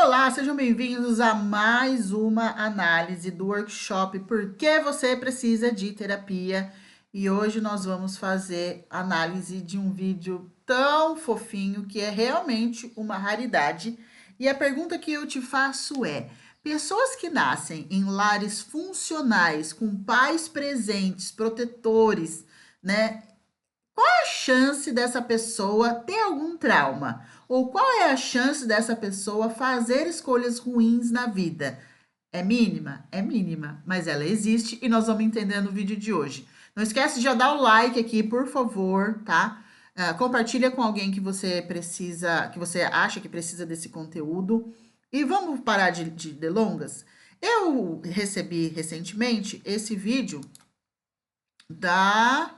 Olá, sejam bem-vindos a mais uma análise do workshop Por que você precisa de terapia? E hoje nós vamos fazer análise de um vídeo tão fofinho que é realmente uma raridade. E a pergunta que eu te faço é: pessoas que nascem em lares funcionais, com pais presentes, protetores, né? Qual é a chance dessa pessoa ter algum trauma? Ou qual é a chance dessa pessoa fazer escolhas ruins na vida? É mínima? É mínima, mas ela existe e nós vamos entender no vídeo de hoje. Não esquece de já dar o like aqui, por favor, tá? Compartilha com alguém que você precisa, que você acha que precisa desse conteúdo. E vamos parar de delongas? Eu recebi recentemente esse vídeo da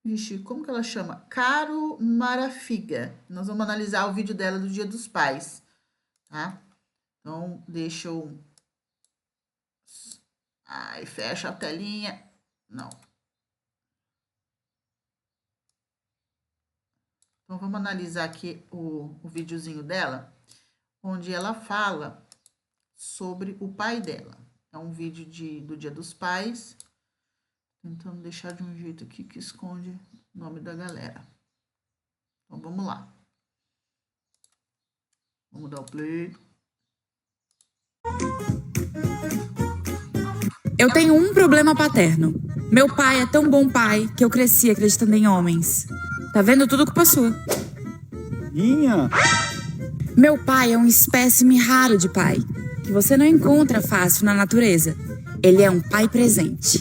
Vixe, como que ela chama? Caro Marafiga. Nós vamos analisar o vídeo dela do Dia dos Pais, tá? Então, deixa eu... Ai, fecha a telinha. Não. Então, vamos analisar aqui o videozinho dela, onde ela fala sobre o pai dela. É um vídeo do Dia dos Pais. Tentando deixar de um jeito aqui que esconde o nome da galera. Então, vamos lá. Vamos dar o play. Eu tenho um problema paterno. Meu pai é tão bom pai que eu cresci acreditando em homens. Tá vendo tudo culpa sua. Minha? Meu pai é um espécime raro de pai, que você não encontra fácil na natureza. Ele é um pai presente.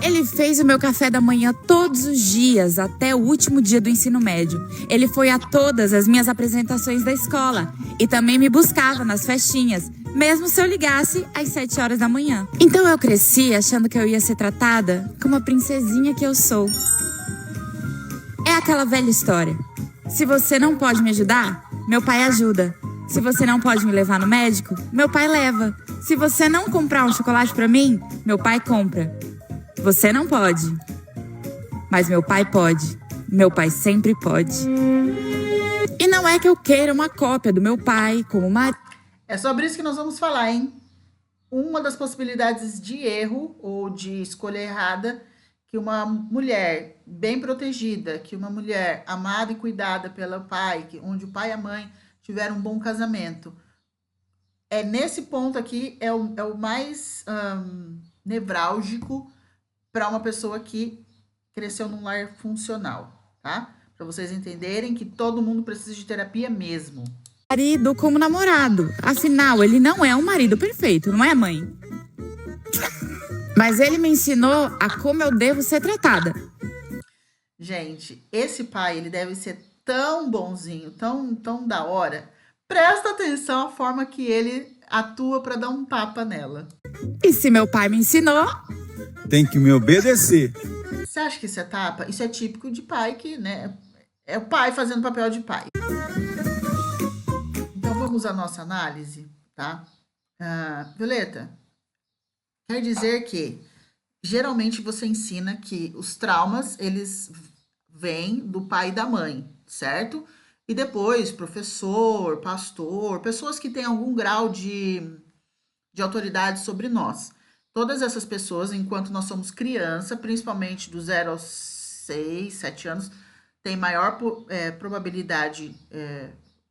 Ele fez o meu café da manhã todos os dias, até o último dia do ensino médio. Ele foi a todas as minhas apresentações da escola e também me buscava nas festinhas, mesmo se eu ligasse às 7 horas da manhã. Então eu cresci achando que eu ia ser tratada como a princesinha que eu sou. É aquela velha história. Se você não pode me ajudar, meu pai ajuda. Se você não pode me levar no médico, meu pai leva. Se você não comprar um chocolate pra mim, meu pai compra. Você não pode, mas meu pai pode. Meu pai sempre pode. E não é que eu queira uma cópia do meu pai como marido. É sobre isso que nós vamos falar, hein? Uma das possibilidades de erro ou de escolha errada que uma mulher bem protegida, que uma mulher amada e cuidada pelo pai, onde o pai e a mãe tiveram um bom casamento. Nesse ponto aqui é o mais nevrálgico para uma pessoa que cresceu num lar funcional, tá? Para vocês entenderem que todo mundo precisa de terapia mesmo. Marido como namorado. Afinal, ele não é um marido perfeito, não é, mãe? Mas ele me ensinou a como eu devo ser tratada. Gente, esse pai, ele deve ser tão bonzinho, tão da hora. Presta atenção à forma que ele atua para dar um tapa nela. E se meu pai me ensinou, Tem que me obedecer. Você acha que isso é tapa? Isso é típico de pai que, né? É o pai fazendo papel de pai. Então vamos à nossa análise, tá? Violeta, quer dizer que geralmente você ensina que os traumas, eles vêm do pai e da mãe, certo? E depois, professor, pastor, pessoas que têm algum grau de autoridade sobre nós. Todas essas pessoas, enquanto nós somos criança, principalmente do 0 aos 6, 7 anos, têm maior probabilidade,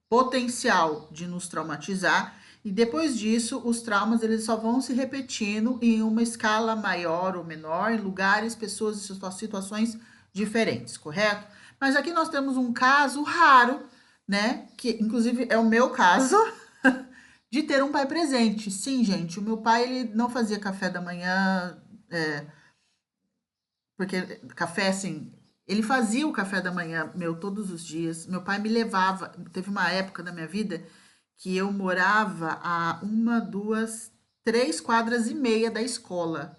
potencial de nos traumatizar. E depois disso, os traumas eles só vão se repetindo em uma escala maior ou menor, em lugares, pessoas e situações diferentes, correto? Mas aqui nós temos um caso raro, né? Que inclusive é o meu caso, de ter um pai presente. Sim, gente, o meu pai ele não fazia café da manhã, porque café, assim, ele fazia o café da manhã meu todos os dias. Meu pai me levava. Teve uma época da minha vida que eu morava a 1, 2, 3 quadras e meia da escola.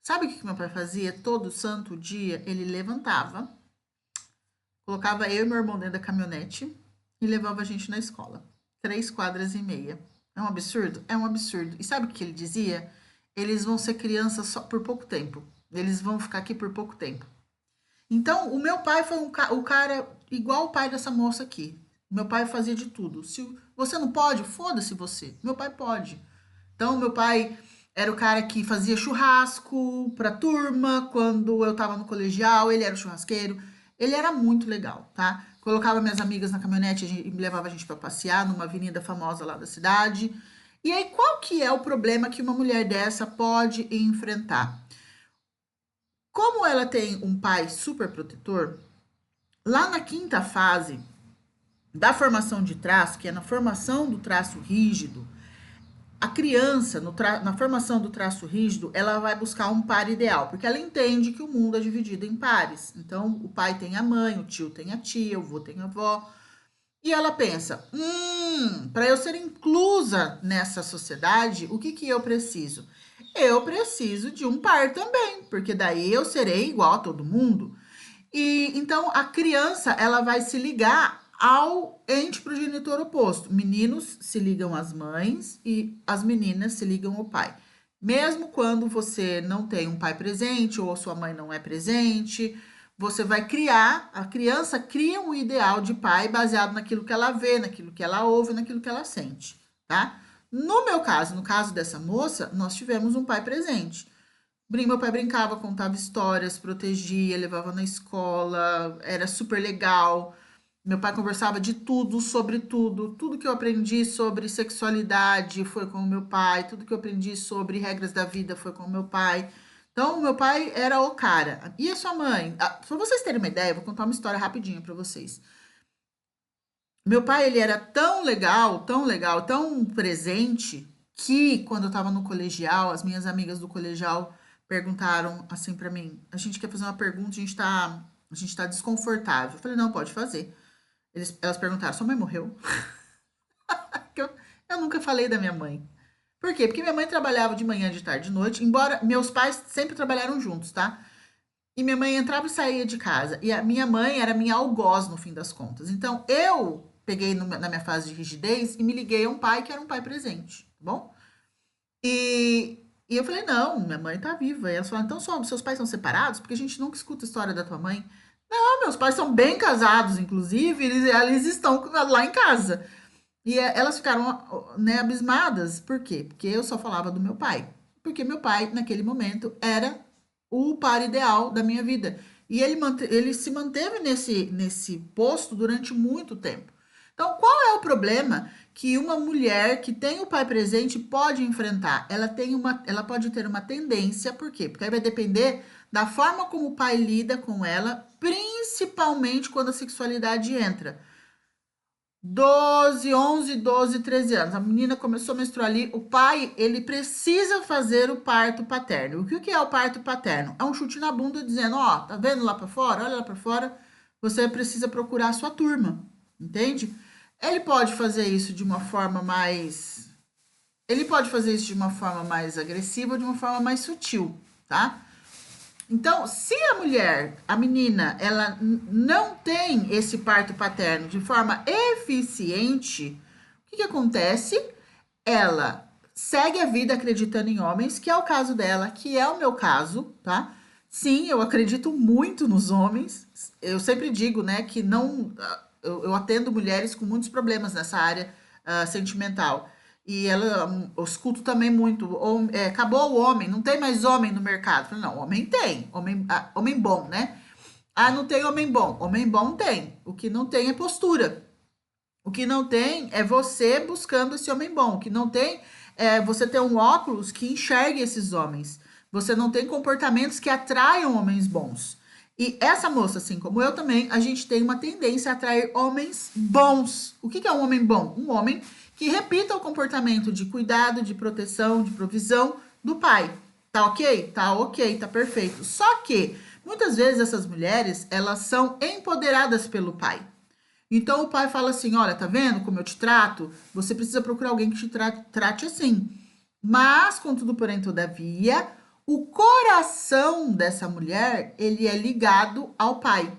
Sabe o que meu pai fazia? Todo santo dia ele levantava, colocava eu e meu irmão dentro da caminhonete e levava a gente na escola. 3 quadras e meia. É um absurdo? É um absurdo. E sabe o que ele dizia? Eles vão ser crianças só por pouco tempo. Eles vão ficar aqui por pouco tempo. Então, o meu pai foi o cara igual o pai dessa moça aqui. Meu pai fazia de tudo. Se você não pode, foda-se você. Meu pai pode. Então, meu pai era o cara que fazia churrasco pra turma quando eu tava no colegial, ele era o churrasqueiro. Ele era muito legal, tá? Colocava minhas amigas na caminhonete e levava a gente pra passear numa avenida famosa lá da cidade. E aí, qual que é o problema que uma mulher dessa pode enfrentar? Como ela tem um pai super protetor, lá na quinta fase da formação de traço, que é na formação do traço rígido, a criança, na formação do traço rígido, ela vai buscar um par ideal, porque ela entende que o mundo é dividido em pares. Então, o pai tem a mãe, o tio tem a tia, o avô tem a avó. E ela pensa, para eu ser inclusa nessa sociedade, o que que eu preciso? Eu preciso de um par também, porque daí eu serei igual a todo mundo. E então a criança, ela vai se ligar ao ente progenitor oposto. Meninos se ligam às mães e as meninas se ligam ao pai. Mesmo quando você não tem um pai presente ou a sua mãe não é presente, você vai criar, a criança cria um ideal de pai baseado naquilo que ela vê, naquilo que ela ouve, naquilo que ela sente, tá? No meu caso, no caso dessa moça, nós tivemos um pai presente. Meu pai brincava, contava histórias, protegia, levava na escola, era super legal. Meu pai conversava de tudo, sobre tudo. Tudo que eu aprendi sobre sexualidade foi com o meu pai. Tudo que eu aprendi sobre regras da vida foi com o meu pai. Então, o meu pai era o cara. E a sua mãe? Para vocês terem uma ideia, eu vou contar uma história rapidinho para vocês. Meu pai, ele era tão legal, tão presente, que quando eu tava no colegial, as minhas amigas do colegial perguntaram assim pra mim: a gente quer fazer uma pergunta, a gente tá desconfortável. Eu falei: não, pode fazer. Elas perguntaram: sua mãe morreu? Que eu nunca falei da minha mãe. Por quê? Porque minha mãe trabalhava de manhã, de tarde, de noite, embora meus pais sempre trabalharam juntos, tá? E minha mãe entrava e saía de casa. E a minha mãe era minha algoz, no fim das contas. Então, eu peguei na minha fase de rigidez e me liguei a um pai que era um pai presente, tá bom? E eu falei, não, minha mãe tá viva. E elas falaram, então seus pais são separados? Porque a gente nunca escuta a história da tua mãe. Não, meus pais são bem casados, inclusive, eles estão lá em casa. E elas ficaram, né, abismadas. Por quê? Porque eu só falava do meu pai. Porque meu pai, naquele momento, era o par ideal da minha vida. E ele se manteve nesse posto durante muito tempo. Então, qual é o problema que uma mulher que tem o pai presente pode enfrentar? Ela pode ter uma tendência, por quê? Porque aí vai depender da forma como o pai lida com ela, principalmente quando a sexualidade entra. 12, 11, 12, 13 anos. A menina começou a menstruar ali. O pai, ele precisa fazer o parto paterno. O que é o parto paterno? É um chute na bunda dizendo, ó, tá vendo lá pra fora? Olha lá pra fora. Você precisa procurar a sua turma, entende? Ele pode fazer isso de uma forma mais... Ele pode fazer isso de uma forma mais agressiva ou de uma forma mais sutil, tá? Então, se a mulher, a menina, ela não tem esse parto paterno de forma eficiente, o que acontece? Ela segue a vida acreditando em homens, que é o caso dela, que é o meu caso, tá? Sim, eu acredito muito nos homens. Eu sempre digo, né, que não. Eu atendo mulheres com muitos problemas nessa área sentimental. E eu escuto também muito, acabou o homem, não tem mais homem no mercado. Eu falei, não, homem tem, homem bom, né? Ah, não tem homem bom tem. O que não tem é postura. O que não tem é você buscando esse homem bom. O que não tem é você ter um óculos que enxergue esses homens. Você não tem comportamentos que atraiam homens bons. E essa moça, assim como eu também, a gente tem uma tendência a atrair homens bons. O que é um homem bom? Um homem que repita o comportamento de cuidado, de proteção, de provisão do pai. Tá ok? Tá ok, tá perfeito. Só que, muitas vezes, essas mulheres, elas são empoderadas pelo pai. Então, o pai fala assim, olha, tá vendo como eu te trato? Você precisa procurar alguém que te trate assim. Mas, contudo, porém, todavia, o coração dessa mulher, ele é ligado ao pai.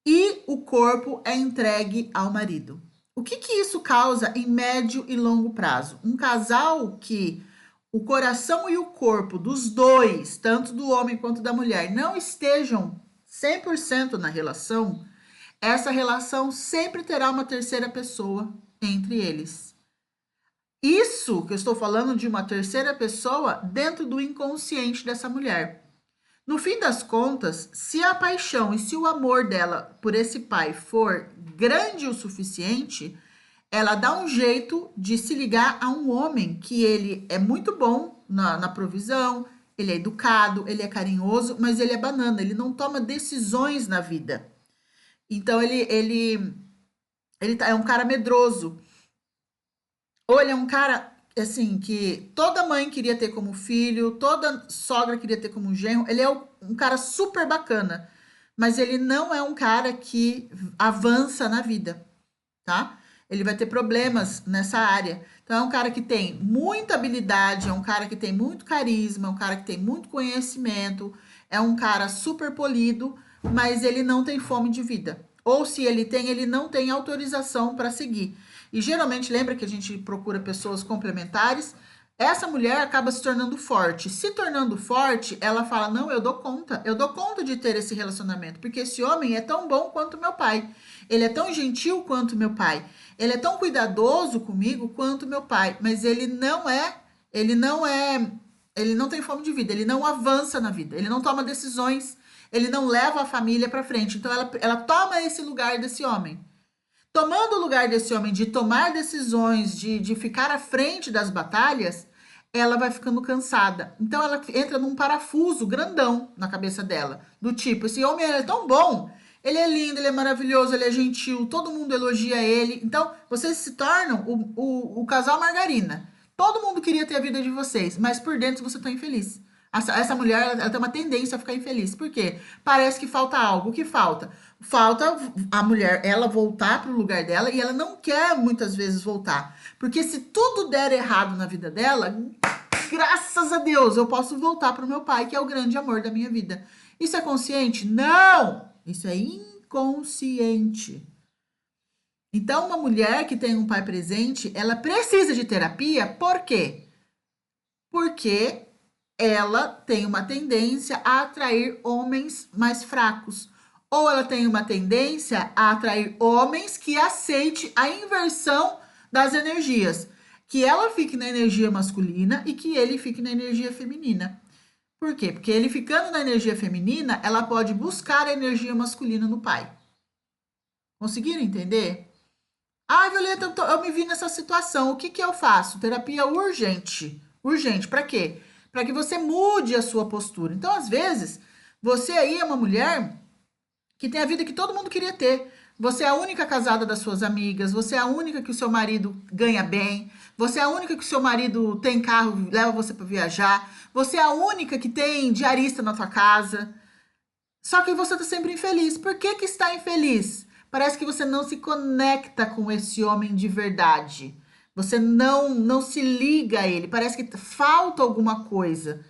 E o corpo é entregue ao marido. O que isso causa em médio e longo prazo? Um casal que o coração e o corpo dos dois, tanto do homem quanto da mulher, não estejam 100% na relação, essa relação sempre terá uma terceira pessoa entre eles. Isso que eu estou falando de uma terceira pessoa dentro do inconsciente dessa mulher. No fim das contas, se a paixão e se o amor dela por esse pai for grande o suficiente, ela dá um jeito de se ligar a um homem que ele é muito bom na provisão, ele é educado, ele é carinhoso, mas ele é banana, ele não toma decisões na vida. Então é um cara medroso. Ou ele é um cara assim que toda mãe queria ter como filho, toda sogra queria ter como genro. Ele é um cara super bacana, mas ele não é um cara que avança na vida, tá? Ele vai ter problemas nessa área. Então, é um cara que tem muita habilidade, é um cara que tem muito carisma, é um cara que tem muito conhecimento, é um cara super polido, mas ele não tem fome de vida. Ou se ele tem, ele não tem autorização para seguir. E geralmente, lembra que a gente procura pessoas complementares? Essa mulher acaba se tornando forte. Se tornando forte, ela fala: não, eu dou conta de ter esse relacionamento, porque esse homem é tão bom quanto meu pai. Ele é tão gentil quanto meu pai. Ele é tão cuidadoso comigo quanto meu pai, mas ele não tem fome de vida, ele não avança na vida, ele não toma decisões, ele não leva a família para frente. Então ela toma esse lugar desse homem. Tomando o lugar desse homem de tomar decisões, de ficar à frente das batalhas, ela vai ficando cansada. Então ela entra num parafuso grandão na cabeça dela, do tipo, esse homem é tão bom, ele é lindo, ele é maravilhoso, ele é gentil, todo mundo elogia ele. Então, vocês se tornam o casal margarina. Todo mundo queria ter a vida de vocês, mas por dentro você está infeliz. Essa mulher, ela tem uma tendência a ficar infeliz. Por quê? Parece que falta algo. O que falta? Falta a mulher, ela voltar para o lugar dela, e ela não quer muitas vezes voltar. Porque se tudo der errado na vida dela, graças a Deus, eu posso voltar para o meu pai, que é o grande amor da minha vida. Isso é consciente? Não! Isso é inconsciente. Então, uma mulher que tem um pai presente, ela precisa de terapia, por quê? Porque ela tem uma tendência a atrair homens mais fracos. Ou ela tem uma tendência a atrair homens que aceite a inversão das energias. Que ela fique na energia masculina e que ele fique na energia feminina. Por quê? Porque ele ficando na energia feminina, ela pode buscar a energia masculina no pai. Conseguiram entender? Ah, Violeta, eu me vi nessa situação. O que eu faço? Terapia urgente. Urgente. Para quê? Para que você mude a sua postura. Então, às vezes, você aí é uma mulher que tem a vida que todo mundo queria ter. Você é a única casada das suas amigas, você é a única que o seu marido ganha bem, você é a única que o seu marido tem carro, leva você para viajar, você é a única que tem diarista na tua casa. Só que você está sempre infeliz. Por que está infeliz? Parece que você não se conecta com esse homem de verdade. Você não se liga a ele. Parece que falta alguma coisa.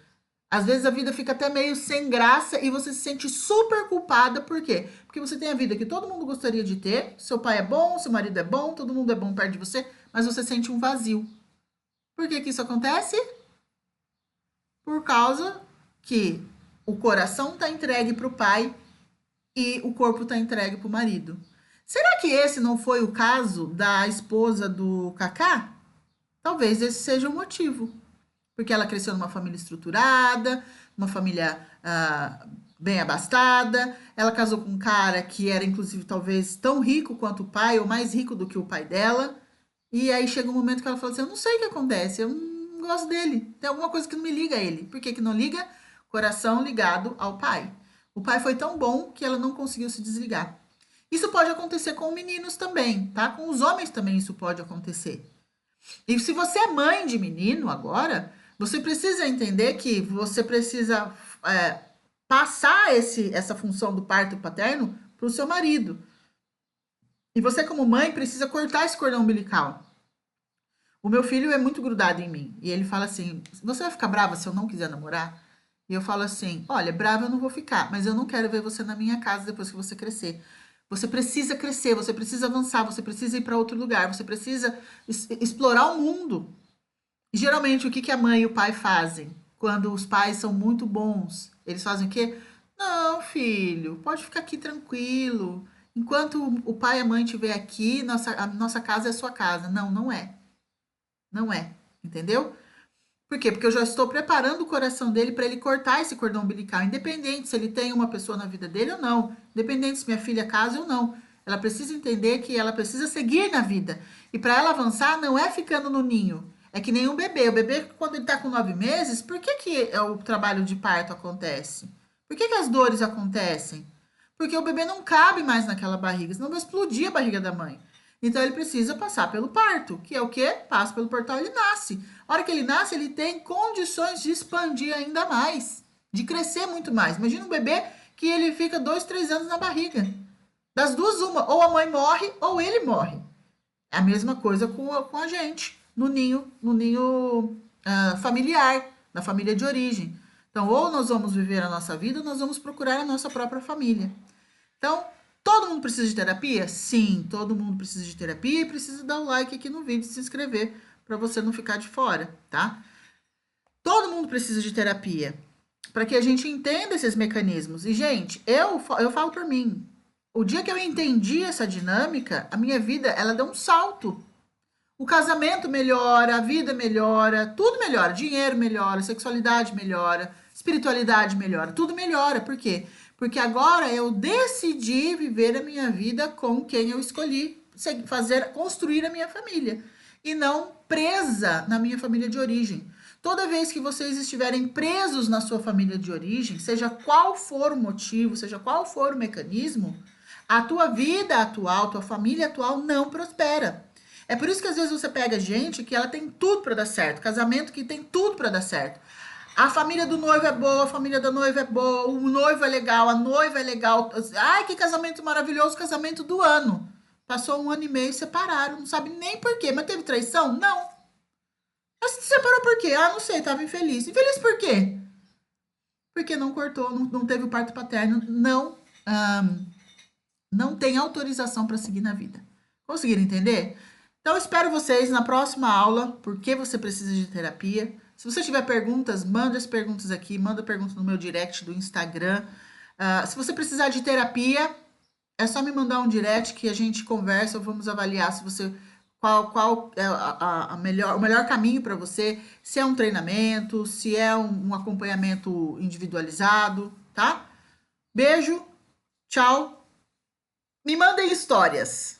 Às vezes a vida fica até meio sem graça e você se sente super culpada. Por quê? Porque você tem a vida que todo mundo gostaria de ter. Seu pai é bom, seu marido é bom, todo mundo é bom perto de você, mas você sente um vazio. Por que isso acontece? Por causa que o coração está entregue para o pai e o corpo está entregue para o marido. Será que esse não foi o caso da esposa do Kaká? Talvez esse seja o motivo. Porque ela cresceu numa família estruturada, uma família bem abastada. Ela casou com um cara que era, inclusive, talvez tão rico quanto o pai, ou mais rico do que o pai dela. E aí chega um momento que ela fala assim: eu não sei o que acontece, eu não gosto dele. Tem alguma coisa que não me liga a ele. Por que não liga? Coração ligado ao pai. O pai foi tão bom que ela não conseguiu se desligar. Isso pode acontecer com meninos também, tá? Com os homens também isso pode acontecer. E se você é mãe de menino agora, você precisa entender que você precisa passar essa função do parto paterno para o seu marido. E você, como mãe, precisa cortar esse cordão umbilical. O meu filho é muito grudado em mim. E ele fala assim: você vai ficar brava se eu não quiser namorar? E eu falo assim: olha, brava eu não vou ficar, mas eu não quero ver você na minha casa depois que você crescer. Você precisa crescer, você precisa avançar, você precisa ir para outro lugar, você precisa explorar o mundo. E geralmente o que a mãe e o pai fazem? Quando os pais são muito bons, eles fazem o quê? Não, filho, pode ficar aqui tranquilo. enquanto o pai e a mãe estiver aqui, a nossa casa é a sua casa. Não, não é. Não é. Entendeu? Por quê? Porque eu já estou preparando o coração dele para ele cortar esse cordão umbilical, independente se ele tem uma pessoa na vida dele ou não, independente se minha filha casa ou não. Ela precisa entender que ela precisa seguir na vida. E para ela avançar, não é ficando no ninho. É que nem um bebê. O bebê, quando ele está com 9 meses, por que o trabalho de parto acontece? Por que as dores acontecem? Porque o bebê não cabe mais naquela barriga, senão vai explodir a barriga da mãe. Então ele precisa passar pelo parto, que é o quê? Passa pelo portal, ele nasce. A hora que ele nasce, ele tem condições de expandir ainda mais, de crescer muito mais. Imagina um bebê que ele fica 2, 3 anos na barriga. Das duas, uma, ou a mãe morre ou ele morre. É a mesma coisa com a gente, no ninho familiar, na família de origem. Então, ou nós vamos viver a nossa vida, ou nós vamos procurar a nossa própria família. Então, todo mundo precisa de terapia? Sim, todo mundo precisa de terapia e precisa dar o like aqui no vídeo e se inscrever para você não ficar de fora, tá? Todo mundo precisa de terapia para que a gente entenda esses mecanismos. E, gente, eu falo por mim, o dia que eu entendi essa dinâmica, a minha vida, ela deu um salto. O casamento melhora, a vida melhora, tudo melhora. Dinheiro melhora, sexualidade melhora, espiritualidade melhora, tudo melhora. Por quê? Porque agora eu decidi viver a minha vida com quem eu escolhi construir a minha família. E não presa na minha família de origem. Toda vez que vocês estiverem presos na sua família de origem, seja qual for o motivo, seja qual for o mecanismo, a tua vida atual, tua família atual não prospera. É por isso que às vezes você pega gente que ela tem tudo para dar certo, casamento que tem tudo para dar certo. A família do noivo é boa, a família da noiva é boa, o noivo é legal, a noiva é legal. Ai, que casamento maravilhoso, casamento do ano. Passou 1 ano e meio e separaram, não sabe nem por quê, mas teve traição? Não. Mas se separou por quê? Ah, não sei, tava infeliz. Infeliz por quê? Porque não cortou, não teve o parto paterno, não tem autorização para seguir na vida. Conseguiram entender? Então, espero vocês na próxima aula, por que você precisa de terapia. Se você tiver perguntas, manda as perguntas aqui, manda perguntas no meu direct do Instagram. Se você precisar de terapia, é só me mandar um direct que a gente conversa, vamos avaliar se você qual é o melhor caminho para você, se é um treinamento, se é um acompanhamento individualizado, tá? Beijo, tchau. Me mandem histórias.